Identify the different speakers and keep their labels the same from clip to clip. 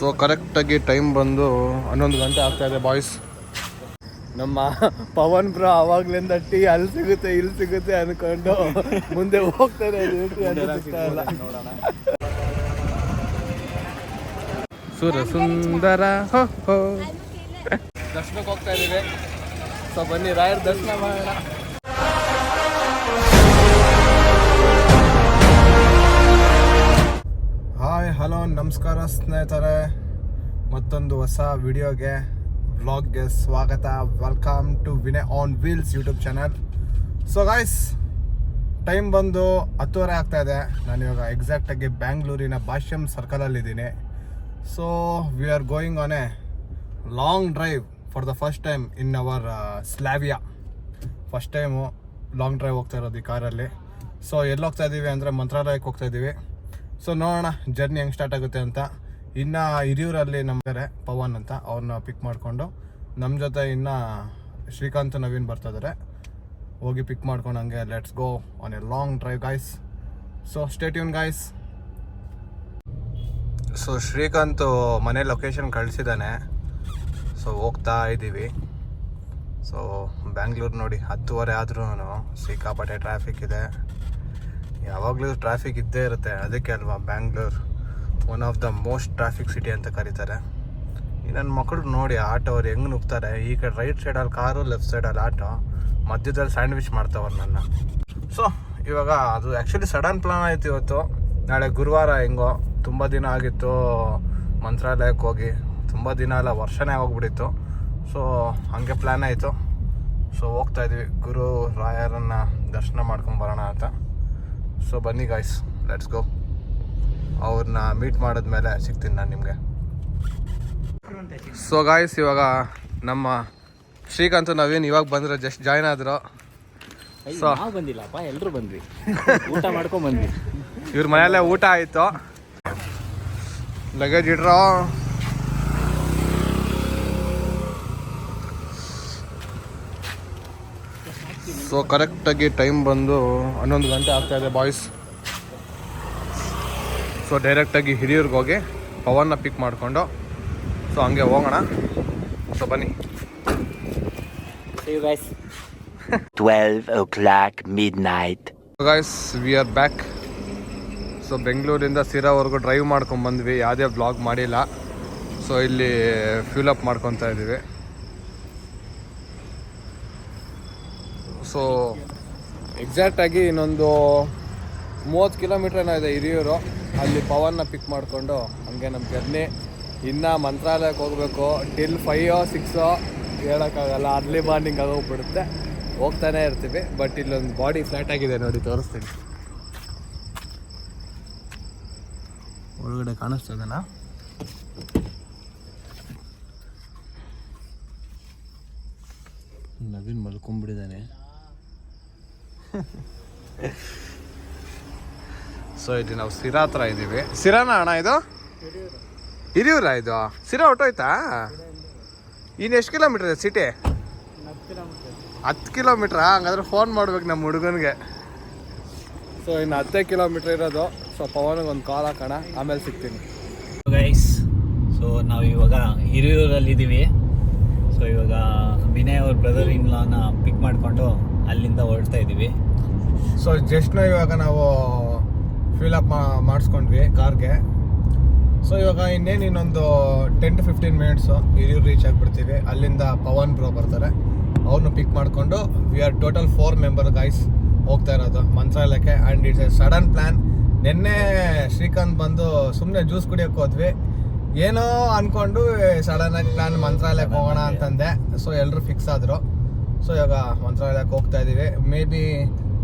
Speaker 1: So ಕರೆಕ್ಟಾಗಿ time ಬಂದು 11 ಗಂಟೆ ಆಗ್ತಾಯಿದೆ ಬಾಯ್ಸ್. ನಮ್ಮ ಪವನ್ ಬ್ರೋ ಆವಾಗ್ಲಿಂದ ಟೀ ಅಲ್ಲಿ ಸಿಗುತ್ತೆ ಇಲ್ಲಿ ಸಿಗುತ್ತೆ ಅಂದ್ಕೊಂಡು ಮುಂದೆ ಹೋಗ್ತಾರೆ. ಸುರ ಸುಂದರ ಹೋ ದರ್ಶನಕ್ಕೆ ಹೋಗ್ತಾ ಇದ್ದೀವಿ. ಸೊ ಬನ್ನಿ ರಾಯರ ದರ್ಶನ ಮಾಡೋಣ. ಹಾಯ್ ಹಲೋ ನಮಸ್ಕಾರ ಸ್ನೇಹಿತರೆ, ಮತ್ತೊಂದು ಹೊಸ ವಿಡಿಯೋಗೆ ವ್ಲಾಗ್ಗೆ ಸ್ವಾಗತ. Welcome to Vinay on wheels YouTube channel. So guys, time ಬಂದು 10:30 ಆಗ್ತಾ ಇದೆ. ನಾನು ಇವಾಗ ಎಕ್ಸಾಕ್ಟಾಗಿ ಬ್ಯಾಂಗ್ಳೂರಿನ ಭಾಷ್ಯಂ ಸರ್ಕಲಲ್ಲಿದ್ದೀನಿ. So we are going on a long drive for the first time in our Slavia. First time long drive ಹೋಗ್ತಾ ಇರೋದು ಈ ಕಾರಲ್ಲಿ. ಸೊ ಎಲ್ಲಿ ಹೋಗ್ತಾ ಇದ್ದೀವಿ ಅಂದರೆ ಮಂತ್ರಾಲಯಕ್ಕೆ ಹೋಗ್ತಾ ಇದ್ದೀವಿ. ಸೊ ನೋಡೋಣ ಜರ್ನಿ ಹೆಂಗೆ ಸ್ಟಾರ್ಟ್ ಆಗುತ್ತೆ ಅಂತ. ಇನ್ನು ಹಿರಿಯೂರಲ್ಲಿ ನಮ್ಗೆ ಪವನ್ ಅಂತ ಅವ್ರನ್ನ ಪಿಕ್ ಮಾಡಿಕೊಂಡು ನಮ್ಮ ಜೊತೆ ಇನ್ನು ಶ್ರೀಕಾಂತ್ ನವೀನ್ ಬರ್ತಾ ಇದ್ದಾರೆ. ಹೋಗಿ ಪಿಕ್ ಮಾಡ್ಕೊಂಡು ಹಂಗೆ let's go on a long drive guys. So stay tune guys. So Srikanth ಮನೆ ಲೊಕೇಶನ್ ಕಳಿಸಿದ್ದಾನೆ. ಸೊ ಹೋಗ್ತಾ ಇದ್ದೀವಿ. ಸೊ ಬ್ಯಾಂಗ್ಳೂರು ನೋಡಿ 10:30 ಆದ್ರೂ ಸಿಕ್ಕಾಪಟ್ಟೆ ಟ್ರಾಫಿಕ್ ಇದೆ. ಯಾವಾಗಲೂ ಟ್ರಾಫಿಕ್ ಇದ್ದೇ ಇರುತ್ತೆ. ಅದಕ್ಕೆ ಅಲ್ವಾ Bangalore one of the most traffic city ಅಂತ ಕರೀತಾರೆ. ನನ್ನ ಮಕ್ಕಳು ನೋಡಿ ಆಟೋ ಅವ್ರು ಹೆಂಗೆ ನುಗ್ತಾರೆ. ಈ ಕಡೆ ರೈಟ್ ಸೈಡಲ್ಲಿ ಕಾರು, ಲೆಫ್ಟ್ ಸೈಡಲ್ಲಿ ಆಟೋ, ಮಧ್ಯದಲ್ಲಿ ಸ್ಯಾಂಡ್ವಿಚ್ ಮಾಡ್ತಾವ್ರು ನನ್ನ. ಸೊ ಇವಾಗ ಅದು ಆ್ಯಕ್ಚುಲಿ ಸಡನ್ ಪ್ಲಾನ್ ಆಯಿತು ಇವತ್ತು. ನಾಳೆ ಗುರುವಾರ ಹೆಂಗೋ ತುಂಬ ದಿನ ಆಗಿತ್ತು ಮಂತ್ರಾಲಯಕ್ಕೆ ಹೋಗಿ. ತುಂಬ ದಿನ ಅಲ್ಲ, ವರ್ಷನೇ ಹೋಗ್ಬಿಟ್ಟಿತ್ತು. ಸೊ ಹಂಗೆ ಪ್ಲ್ಯಾನ್ ಆಯಿತು. ಸೊ ಹೋಗ್ತಾಯಿದ್ವಿ ಗುರು ರಾಯರನ್ನು ದರ್ಶನ ಮಾಡ್ಕೊಂಬರೋಣ ಅಂತ. ಸೊ ಬನ್ನಿ ಗಾಯ್ಸ್, ಲೆಟ್ಸ್ ಗೋ. ಅವ್ರನ್ನ ಮೀಟ್ ಮಾಡಿದ್ಮೇಲೆ ಸಿಗ್ತೀನಿ ನಾನು ನಿಮಗೆ. ಸೊ ಗಾಯ್ಸ್, ಇವಾಗ ನಮ್ಮ ಶ್ರೀಕಾಂತ್ ನವೀನ್ ಇವಾಗ ಬಂದರೆ ಜಸ್ಟ್ ಜಾಯ್ನ್ ಆದರು.
Speaker 2: ಸೊ ಬಂದಿಲ್ಲಪ್ಪ, ಎಲ್ಲರೂ ಬಂದ್ವಿ, ಊಟ ಮಾಡ್ಕೊಂಡು ಬಂದ್ವಿ.
Speaker 1: ಇವ್ರ ಮನೆಯಲ್ಲೇ ಊಟ ಆಯಿತು. ಲಗೇಜ್ ಇಡ್ರೋ. ಸೊ ಕರೆಕ್ಟಾಗಿ ಟೈಮ್ ಬಂದು 11 ಗಂಟೆ ಆಗ್ತಾಯಿದೆ ಬಾಯ್ಸ್. ಸೊ ಡೈರೆಕ್ಟಾಗಿ ಹಿರಿಯೂರ್ಗೆ ಹೋಗಿ ಪವನ್ನ ಪಿಕ್ ಮಾಡಿಕೊಂಡು ಸೊ ಹಂಗೆ ಹೋಗೋಣ. ಸೊ ಬನ್ನಿ.
Speaker 3: 12 o'clock midnight.
Speaker 1: Guys, we are back. So ಬೆಂಗಳೂರಿಂದ ಸಿರಾವರೆಗೂ ಡ್ರೈವ್ ಮಾಡ್ಕೊಂಡ್ಬಂದ್ವಿ. ಯಾವುದೇ ಬ್ಲಾಗ್ ಮಾಡಿಲ್ಲ. ಸೊ ಇಲ್ಲಿ ಫ್ಯೂಲ್ ಅಪ್ ಮಾಡ್ಕೊತಾ ಇದ್ದೀವಿ. ಸೊ ಎಕ್ಸಾಕ್ಟಾಗಿ ಇನ್ನೊಂದು 30 ಕಿಲೋಮೀಟ್ರ್ ಏನೋ ಇದೆ ಹಿರಿಯೂರು. ಅಲ್ಲಿ ಪವನ್ನ ಪಿಕ್ ಮಾಡಿಕೊಂಡು ಹಂಗೆ ನಮ್ಮ ಜರ್ನಿ. ಇನ್ನು ಮಂತ್ರಾಲಯಕ್ಕೆ ಹೋಗಬೇಕು. ಟಿಲ್ 5 or 6 ಹೇಳೋಕ್ಕಾಗಲ್ಲ, ಅರ್ಲಿ ಮಾರ್ನಿಂಗ್ ಆಗೋಗ್ಬಿಡುತ್ತೆ. ಹೋಗ್ತಾನೆ ಇರ್ತೀವಿ. ಬಟ್ ಇಲ್ಲೊಂದು ಬಾಡಿ ಫ್ಲ್ಯಾಟ್ ಆಗಿದೆ ನೋಡಿ, ತೋರಿಸ್ತೀನಿ. ಒಳಗಡೆ ಕಾಣಿಸ್ತದನಾ? ನವೀನ್ ಮಲ್ಕೊಂಡ್ಬಿಟ್ಟಿದ್ದಾನೆ. ಸೊ ಇಲ್ಲಿ ನಾವು ಸಿರಾ ಹತ್ರ ಇದ್ದೀವಿ. ಸಿರಾನ ಅಣ್ಣ ಇದು? ಹಿರಿಯೂರ ಇದು? ಸಿರಾ ಹೊಟ್ಟೋಯ್ತಾ? ಇನ್ನು ಎಷ್ಟು ಕಿಲೋಮೀಟ್ರ್ ಇದೆ ಸಿಟಿ? 10 ಕಿಲೋಮೀಟ್ರಾ? ಹಂಗಾದ್ರೆ ಫೋನ್ ಮಾಡ್ಬೇಕು ನಮ್ಮ ಹುಡುಗನಿಗೆ. ಸೊ ಇನ್ನು 10 ಕಿಲೋಮೀಟ್ರ್ ಇರೋದು. ಸೊ ಪವನಿಗೆ ಒಂದು ಕಾಲ್ ಹಾಕೋಣ, ಆಮೇಲೆ ಸಿಗ್ತೀನಿ
Speaker 2: ಗೈಸ್. ಸೊ ನಾವು ಇವಾಗ ಹಿರಿಯೂರಲ್ಲಿದ್ದೀವಿ. ಸೊ ಇವಾಗ ವಿನಯ್ ಅವ್ರ ಬ್ರದರ್ ಇನ್ ಲಾನ ಪಿಕ್ ಮಾಡಿಕೊಂಡು ಅಲ್ಲಿಂದ ಹೊರಡ್ತಾ ಇದ್ದೀವಿ.
Speaker 1: ಸೊ ಜಸ್ಟ್ ಇವಾಗ ನಾವು ಫಿಲ್ ಅಪ್ ಮಾಡಿಸ್ಕೊಂಡ್ವಿ ಕಾರ್ಗೆ. ಸೊ ಇವಾಗ ಇನ್ನೊಂದು 10 to 15 ಮಿನಿಟ್ಸು ಹಿರಿಯೂರು ರೀಚ್ ಆಗಿಬಿಡ್ತೀವಿ. ಅಲ್ಲಿಂದ ಪವನ್ ಬ್ರೋ ಬರ್ತಾರೆ, ಅವ್ರನ್ನ ಪಿಕ್ ಮಾಡಿಕೊಂಡು we are total 4 member guys ಹೋಗ್ತಾ ಇರೋದು ಮಂತ್ರಾಲಯಕ್ಕೆ. And it's A sudden plan. ನಿನ್ನೆ ಶ್ರೀಕಾಂತ್ ಬಂದು ಸುಮ್ಮನೆ ಜ್ಯೂಸ್ ಕುಡಿಯೋಕ್ಕೆ ಹೋದ್ವಿ. ಏನೋ ಅಂದ್ಕೊಂಡು ಸಡನ್ನಾಗಿ ಪ್ಲ್ಯಾನ್ ಮಂತ್ರಾಲಯಕ್ಕೆ ಹೋಗೋಣ ಅಂತಂದೆ. ಸೊ ಎಲ್ಲರೂ ಫಿಕ್ಸ್ ಆದರು. ಸೊ ಇವಾಗ ಮಂತ್ರಾಲಯಕ್ಕೆ ಹೋಗ್ತಾ ಇದ್ದೀವಿ. ಮೇ ಬಿ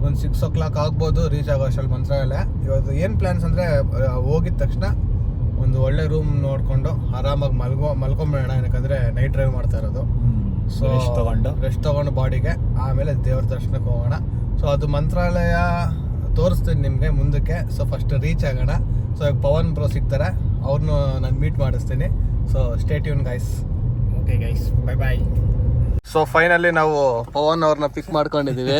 Speaker 1: ಒಂದು 6 o'clock ಆಗ್ಬೋದು ರೀಚ್ ಆಗೋ ಅಷ್ಟರಲ್ಲಿ ಮಂತ್ರಾಲಯ. ಇವತ್ತು ಏನು ಪ್ಲ್ಯಾನ್ಸ್ ಅಂದರೆ, ಹೋಗಿದ ತಕ್ಷಣ ಒಂದು ಒಳ್ಳೆ ರೂಮ್ ನೋಡಿಕೊಂಡು ಆರಾಮಾಗಿ ಮಲ್ಕೊಂಬಿಡೋಣ. ಯಾಕಂದರೆ ನೈಟ್ ಡ್ರೈವ್ ಮಾಡ್ತಾ ಇರೋದು. ಸೊ ರೆಸ್ಟ್ ತೊಗೊಂಡು ಬಾಡಿಗೆ ಆಮೇಲೆ ದೇವ್ರ ದರ್ಶನಕ್ಕೆ ಹೋಗೋಣ. ಸೊ ಅದು ಮಂತ್ರಾಲಯ ತೋರಿಸ್ತೀನಿ ನಿಮಗೆ ಮುಂದಕ್ಕೆ. ಸೊ ಫಸ್ಟ್ ರೀಚ್ ಆಗೋಣ. ಸೊ ಇವಾಗ ಪವನ್ ಬ್ರೋ ಸಿಗ್ತಾರೆ, ಅವ್ರನ್ನೂ ನಾನು ಮೀಟ್ ಮಾಡಿಸ್ತೀನಿ. So stay tune guys.
Speaker 2: Okay guys, bye bye.
Speaker 1: So finally ನಾವು ಪವನ್ ಅವ್ರನ್ನ ಪಿಕ್ ಮಾಡ್ಕೊಂಡಿದ್ದೀವಿ.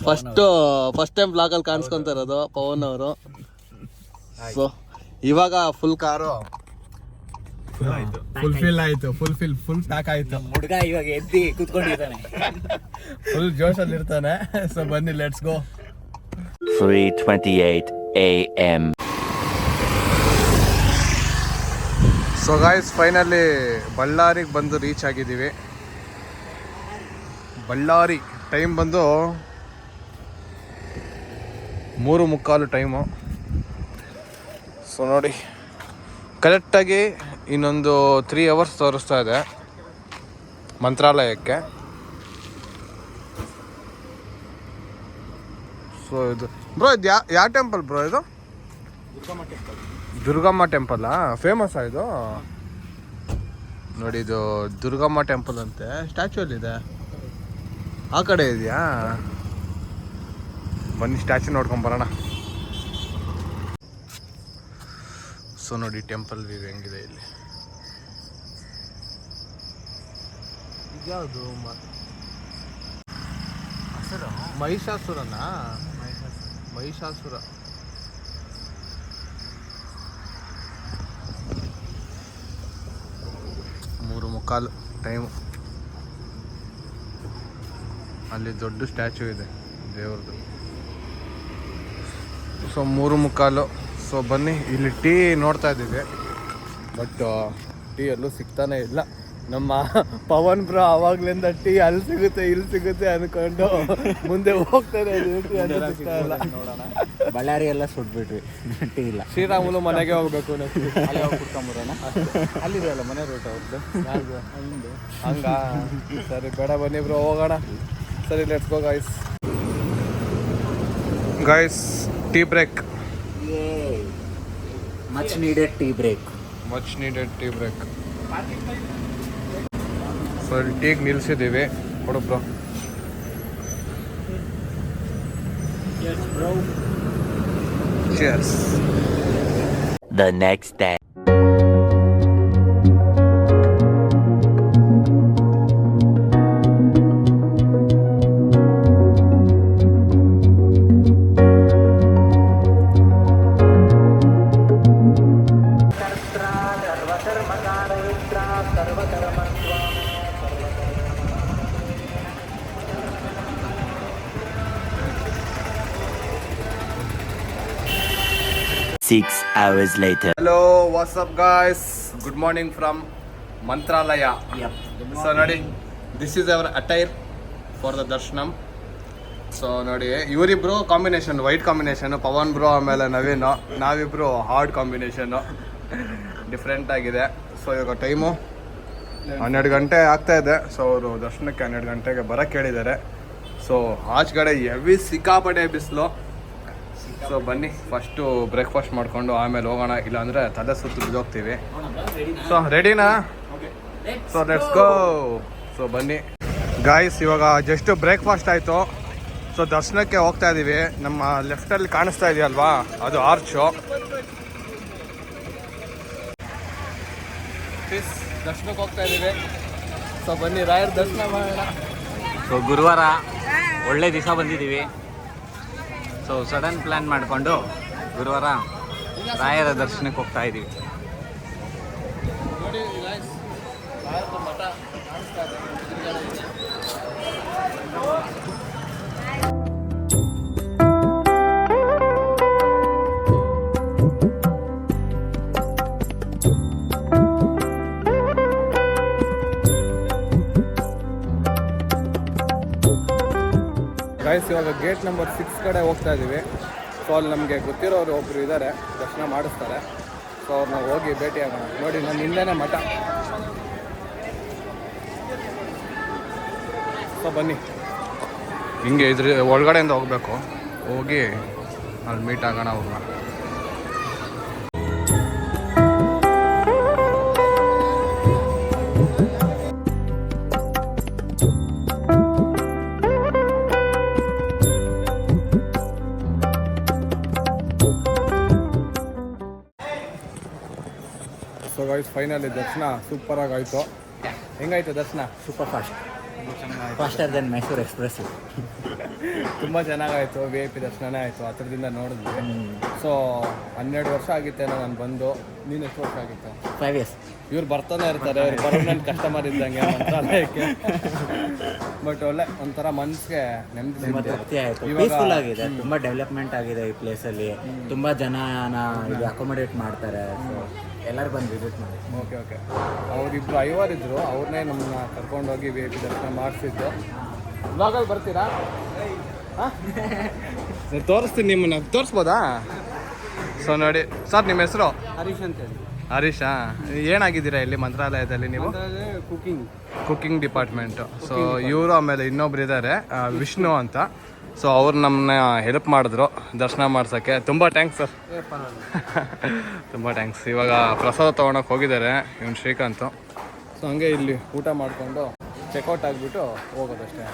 Speaker 1: ಫಸ್ಟ್ ಟೈಮ್ ಬ್ಲಾಗಲ್ಲಿ ಕಾಣಿಸ್ಕೊಂತ ಇರೋದು ಪವನ್ ಅವರು. ಸೊ ಇವಾಗ ಫುಲ್ ಕಾರು ಫುಲ್ ಪ್ಯಾಕ್ ಆಯ್ತು.
Speaker 2: ಹುಡುಗ ಇವಾಗ ಎದ್ದಿ ಕೂತ್ಕೊಂಡಿದ್ದಾನೆ.
Speaker 1: ಫುಲ್ ಜೋಶಲ್ಲಿ ಇರ್ತಾನೆ. ಸೊ ಬನ್ನಿ, let's go.
Speaker 3: 3:28 a.m.
Speaker 1: So guys, finally ಬಳ್ಳಾರಿಗೆ ಬಂದು ರೀಚ್ ಆಗಿದ್ದೀವಿ. ಬಳ್ಳಾರಿ ಟೈಮ್ ಬಂದು 3:45 ಟೈಮು. ಸೊ ನೋಡಿ, ಕರೆಕ್ಟಾಗಿ ಇನ್ನೊಂದು 3 ಅವರ್ಸ್ ತೋರಿಸ್ತಾ ಇದೆ ಮಂತ್ರಾಲಯಕ್ಕೆ. ಸೊ ಇದು ಬ್ರೋ, ಇದು ಯಾವ ಟೆಂಪಲ್ ಬ್ರೋ? ಇದು ದುರ್ಗಮ್ಮ ಟೆಂಪಲ್ಲಾ? ಫೇಮಸ್ಸಾ ಇದು? ನೋಡಿ, ಇದು ದುರ್ಗಮ್ಮ ಟೆಂಪಲ್ ಅಂತೆ. ಸ್ಟ್ಯಾಚು ಅಲ್ಲಿದೆ, ಆ ಕಡೆ ಇದೆಯಾ? ಬನ್ನಿ ಸ್ಟ್ಯಾಚು ನೋಡ್ಕೊಂಬರೋಣ. ಸೊ ನೋಡಿ ಟೆಂಪಲ್ ವ್ಯೂ ಹೆಂಗಿದೆ ಇಲ್ಲಿ. ಇದ್ಯಾವುದು? ಮಹಿಷಾಸುರನ? ಮಹಿಷಾಸುರ. ಮೂರು ಮುಕ್ಕಾಲು ಟೈಮು. ಅಲ್ಲಿ ದೊಡ್ಡ ಸ್ಟ್ಯಾಚು ಇದೆ ದೇವ್ರದ್ದು. ಸೊ 3:45. ಸೊ ಬನ್ನಿ, ಇಲ್ಲಿ ಟೀ ನೋಡ್ತಾ ಇದ್ದೀವಿ, ಬಟ್ ಟೀ ಎಲ್ಲೂ ಸಿಗ್ತಾನೆ ಇಲ್ಲ. ನಮ್ಮ ಪವನ್ ಬ್ರೋ ಆವಾಗ್ಲಿಂದ ಟೀ ಅಲ್ಲಿ ಸಿಗುತ್ತೆ ಇಲ್ಲಿ ಸಿಗುತ್ತೆ ಅಂದ್ಕೊಂಡು ಮುಂದೆ ಹೋಗ್ತಾರೆ. ಸಿಗ್ತಾ ಇಲ್ಲ.
Speaker 2: ಬಳ್ಳಾರಿ ಎಲ್ಲ ಸುಟ್ಬಿಟ್ವಿ, ಟೀ ಇಲ್ಲ.
Speaker 1: ಶ್ರೀರಾಮುಲು ಮನೆಗೆ ಹೋಗ್ಬೇಕು.
Speaker 2: ಅಲ್ಲಿ ಹೋಗಿ ಕುತ್ಕೊಂಬರೋಣ. ಅಲ್ಲಿದೆ ಅಲ್ಲ ಮನೆ ರೂಟ್ ಅವ್ರದ್ದು.
Speaker 1: ಹಂಗ ಸರಿ, ಬೇಡ ಬನ್ನಿ ಬ್ರೋ, ಹೋಗೋಣ. ಸರಿ, let's go guys. Guys, tea break.
Speaker 2: Much needed tea break.
Speaker 1: So ಟೀಗೆ ನಿಲ್ಸಿದ್ದೀವಿ. ಕೊಡು bro. Cheers.
Speaker 3: The next day. Six hours later.
Speaker 1: Hello, what's up guys? Good morning from Mantralaya.
Speaker 2: Yep.
Speaker 1: So ನೋಡಿ, this is our attire for the darshanam. So ನೋಡಿ, ಇವರಿಬ್ರು combination, white combination. Pavan bro ಆಮೇಲೆ ನವೀನ್, ನಾವಿಬ್ರು hard combination. Different ಆಗಿದೆ. So ಇವಾಗ time 12 ಗಂಟೆ ಆಗ್ತಾ ಇದೆ. ಸೊ ಅವರು ದರ್ಶನಕ್ಕೆ 12 ಗಂಟೆಗೆ ಬರೋಕ್ಕೆ ಹೇಳಿದ್ದಾರೆ. ಸೊ ಆಚೆಗಡೆ ಹೆವಿ ಸಿಕ್ಕಾಪಟ್ಟೆ ಬಿಸಿಲು. ಸೊ ಬನ್ನಿ, ಫಸ್ಟು ಬ್ರೇಕ್ಫಾಸ್ಟ್ ಮಾಡಿಕೊಂಡು ಆಮೇಲೆ ಹೋಗೋಣ, ಇಲ್ಲಾಂದರೆ ತಲೆ ಸುತ್ತು ಬಿದ್ದೋಗ್ತೀವಿ. ಸೊ ರೆಡಿನಾ? So let's go. ಸೊ ಬನ್ನಿ ಗಾಯ್ಸ್, ಇವಾಗ ಜಸ್ಟ್ ಬ್ರೇಕ್ಫಾಸ್ಟ್ ಆಯಿತು. ಸೊ ದರ್ಶನಕ್ಕೆ ಹೋಗ್ತಾ ಇದ್ದೀವಿ. ನಮ್ಮ ಲೆಫ್ಟಲ್ಲಿ ಕಾಣಿಸ್ತಾ ಇದೆಯಲ್ವಾ, ಅದು ಆರ್ಚು. ದರ್ಶನಕ್ಕೆ ಹೋಗ್ತಾ ಇದ್ದೀವಿ. ಸೊ ಬನ್ನಿ, ರಾಯರ ದರ್ಶನ ಮಾಡೋಣ.
Speaker 2: ಸೊ ಗುರುವಾರ ಒಳ್ಳೆ ದಿವಸ ಬಂದಿದ್ದೀವಿ. ಸೊ ಸಡನ್ ಪ್ಲ್ಯಾನ್ ಮಾಡಿಕೊಂಡು ಗುರುವಾರ ರಾಯರ ದರ್ಶನಕ್ಕೆ ಹೋಗ್ತಾ ಇದ್ದೀವಿ.
Speaker 1: ನೋಡಿ ಗಾಯ್ಸ್, ರಾಯರ ಮಠ ಕಾಣಿಸ್ತಾ ಇದೆ. ಗೈಸ್, ಇವಾಗ ಗೇಟ್ ನಂಬರ್ 6 ಕಡೆ ಹೋಗ್ತಾ ಇದ್ದೀವಿ. ಸೊ ಅಲ್ಲಿ ನಮಗೆ ಗೊತ್ತಿರೋರು ಒಬ್ಬರು ಇದ್ದಾರೆ, ದರ್ಶನ ಮಾಡಿಸ್ತಾರೆ. ಸೊ ಅವ್ರನ್ನ ಹೋಗಿ ಭೇಟಿ ಆಗೋಣ. ನೋಡಿ, ನನ್ನ ಹಿಂದೆನೇ ಮಠ. ಸೊ ಬನ್ನಿ, ಹಿಂಗೆ ಇದ್ರ ಒಳಗಡೆಯಿಂದ ಹೋಗಬೇಕು. ಹೋಗಿ ಅಲ್ಲಿ ಮೀಟ್ ಆಗೋಣ ಅವ್ರನ್ನ. ಸೊ ಗೈಸ್, ಫೈನಲಿ ದರ್ಶನ ಸೂಪರಾಗಿ ಆಯಿತು. ಹೆಂಗಾಯ್ತು ದರ್ಶನ?
Speaker 2: Super fast. Faster then Mysuru express.
Speaker 1: ತುಂಬ ಚೆನ್ನಾಗಾಯಿತು. VIP ದರ್ಶನನೇ ಆಯಿತು, ಹತ್ರದಿಂದ ನೋಡಿದ್ವಿ. ಸೊ 12 ವರ್ಷ ಆಗಿತ್ತೇನೋ ನಾನು ಬಂದು. ನೀನು ಎಷ್ಟು ವರ್ಷ ಆಗಿತ್ತು?
Speaker 2: 5 years.
Speaker 1: ಇವ್ರು ಬರ್ತಾನೆ ಇರ್ತಾರೆ, ಇವ್ರು ಪರ್ಮನೆಂಟ್ ಕಸ್ಟಮರ್ ಇದ್ದಂಗೆ ಮಂತ್ರಾಲಯಕ್ಕೆ. ಬಟ್ ಒಳ್ಳೆ ಒಂಥರ ಮನಸ್ಸಿಗೆ ನೆಮ್ಮದಿ
Speaker 2: ತುಂಬ
Speaker 1: ಸಿಗುತ್ತೆ.
Speaker 2: ತೃಪ್ತಿ ಆಯಿತು. ಪೀಸ್ಫುಲ್ ಆಗಿದೆ, ತುಂಬ ಡೆವಲಪ್ಮೆಂಟ್ ಆಗಿದೆ ಈ ಪ್ಲೇಸಲ್ಲಿ. ತುಂಬ ಜನನ ಇದು ಅಕೊಮಡೇಟ್ ಮಾಡ್ತಾರೆ. ಸೊ ಎಲ್ಲರೂ ಬಂದು ವಿಸಿಟ್ ಮಾಡಿ.
Speaker 1: ಓಕೆ ಅವರಿಬ್ರು ಐವರಿದ್ರು, ಅವ್ರನ್ನೇ ನಮ್ಮನ್ನ ಕರ್ಕೊಂಡೋಗಿ VIP ದರ್ಶನ ಮಾಡಿಸಿದ್ದು. ಇವಾಗಲ್ಲಿ ಬರ್ತೀರಾ? ಹಾಂ ತೋರಿಸ್ತೀನಿ, ನಿಮ್ಮನ್ನ ತೋರಿಸ್ಬೋದಾ? ಸೊ ನೋಡಿ ಸರ್, ನಿಮ್ಮ ಹೆಸರು?
Speaker 4: ಹರೀಶ್ ಅಂತ ಹೇಳಿ.
Speaker 1: ಹರೀಶಾ, ಏನಾಗಿದ್ದೀರಾ ಇಲ್ಲಿ ಮಂತ್ರಾಲಯದಲ್ಲಿ ನೀವು? Cooking department. ಸೊ ಇವರು ಆಮೇಲೆ ಇನ್ನೊಬ್ರು ಇದ್ದಾರೆ, ವಿಷ್ಣು ಅಂತ. ಸೊ ಅವ್ರು ನಮ್ಮನ್ನ ಹೆಲ್ಪ್ ಮಾಡಿದ್ರು ದರ್ಶನ ಮಾಡ್ಸೋಕ್ಕೆ. ತುಂಬ ಥ್ಯಾಂಕ್ಸ್ ಸರ್. ತುಂಬ ಥ್ಯಾಂಕ್ಸ್. ಇವಾಗ ಪ್ರಸಾದ ತೊಗೊಳಕ್ಕೆ ಹೋಗಿದ್ದಾರೆ ಇವನು ಶ್ರೀಕಾಂತ್. ಸೊ ಹಂಗೆ ಇಲ್ಲಿ ಊಟ ಮಾಡಿಕೊಂಡು ಚೆಕ್ಔಟ್ ಆಗಿಬಿಟ್ಟು ಹೋಗೋದಷ್ಟೇ.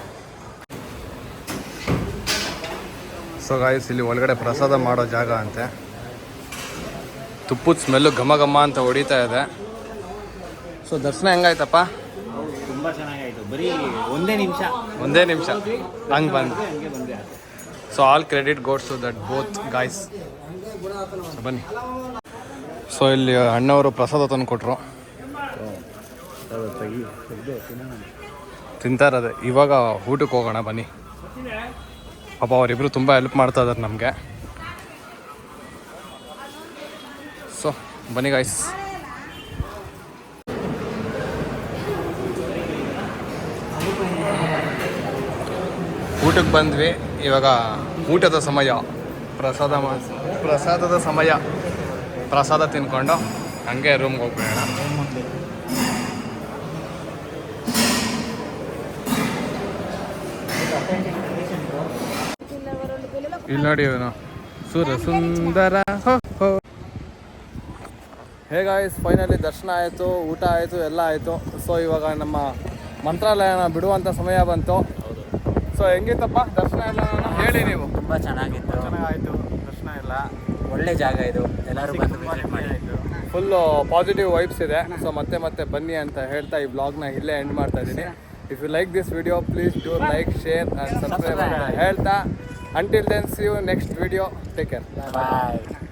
Speaker 1: ಸೊ ಗಾಯ್ಸ್, ಇಲ್ಲಿ ಒಳಗಡೆ ಪ್ರಸಾದ ಮಾಡೋ ಜಾಗ ಅಂತೆ. ತುಪ್ಪದ ಸ್ಮೆಲ್ಲು ಘಮ ಘಮ ಅಂತ ಹೊಡಿತಾ ಇದೆ. ಸೊ ದರ್ಶನ ಹೆಂಗಾಯ್ತಪ್ಪ?
Speaker 2: ತುಂಬ ಚೆನ್ನಾಗಾಯಿತು. ಬರೀ ಒಂದೇ ನಿಮಿಷ
Speaker 1: ಹಂಗೆ ಬಂದು.
Speaker 2: ಹಂಗೆ ಬಂದೆ.
Speaker 1: So all credit goes to that both guys. ಬನ್ನಿ. ಸೊ ಇಲ್ಲಿ ಅಣ್ಣವರು ಪ್ರಸಾದ ತಂದು ಕೊಟ್ಟರು, ತಿಂತಾ ಇರೋದೆ. ಇವಾಗ ಊಟಕ್ಕೆ ಹೋಗೋಣ ಬನ್ನಿ. ಪಾಪ ಅವರಿಬ್ಬರು ತುಂಬ ಹೆಲ್ಪ್ ಮಾಡ್ತಾ ಇದ್ದಾರೆ ನಮಗೆ. ಸೊ ಬನ್ನಿ ಗಾಯ್ಸ್. ಊಟಕ್ಕೆ ಬಂದ್ವಿ. ಇವಾಗ ಊಟದ ಸಮಯ, ಪ್ರಸಾದದ ಸಮಯ. ಪ್ರಸಾದ ತಿನ್ಕೊಂಡು ಹಂಗೆ ರೂಮ್ಗೆ ಹೋಗ್ಬಿಡೋಣ. ಇಲ್ಲಿ ನೋಡಿ ಇವನು ಸುರ ಸುಂದರ. ಹೇಗಾಯ್ಸ್, ಫೈನಲಿ ದರ್ಶನ ಆಯಿತು, ಊಟ ಆಯಿತು, ಎಲ್ಲ ಆಯಿತು. ಸೊ ಇವಾಗ ನಮ್ಮ ಮಂತ್ರಾಲಯನ ಬಿಡುವಂಥ ಸಮಯ ಬಂತು. ಸೊ ಹೆಂಗಿತ್ತಪ್ಪ ದರ್ಶನ ಎಲ್ಲ ಹೇಳಿ ನೀವು?
Speaker 2: ತುಂಬ ಚೆನ್ನಾಗಿತ್ತು.
Speaker 4: ಚೆನ್ನಾಗಾಯಿತು ದರ್ಶನ ಎಲ್ಲ.
Speaker 2: ಒಳ್ಳೆ ಜಾಗ ಇದು, ಎಲ್ಲರೂ ಬಂದು ವಿಸಿಟ್ ಮಾಡಿ.
Speaker 1: ಫುಲ್ಲು ಪಾಸಿಟಿವ್ ವೈಬ್ಸ್ ಇದೆ. ಸೊ ಮತ್ತೆ ಬನ್ನಿ ಅಂತ ಹೇಳ್ತಾ ಈ ವ್ಲಾಗ್ನ ಇಲ್ಲೇ ಎಂಡ್ ಮಾಡ್ತಾ ಇದ್ದೀನಿ. If you like this video please do like, share and subscribe ಅಂತ ಹೇಳ್ತಾ, until then see you next video, take care.
Speaker 2: Bye.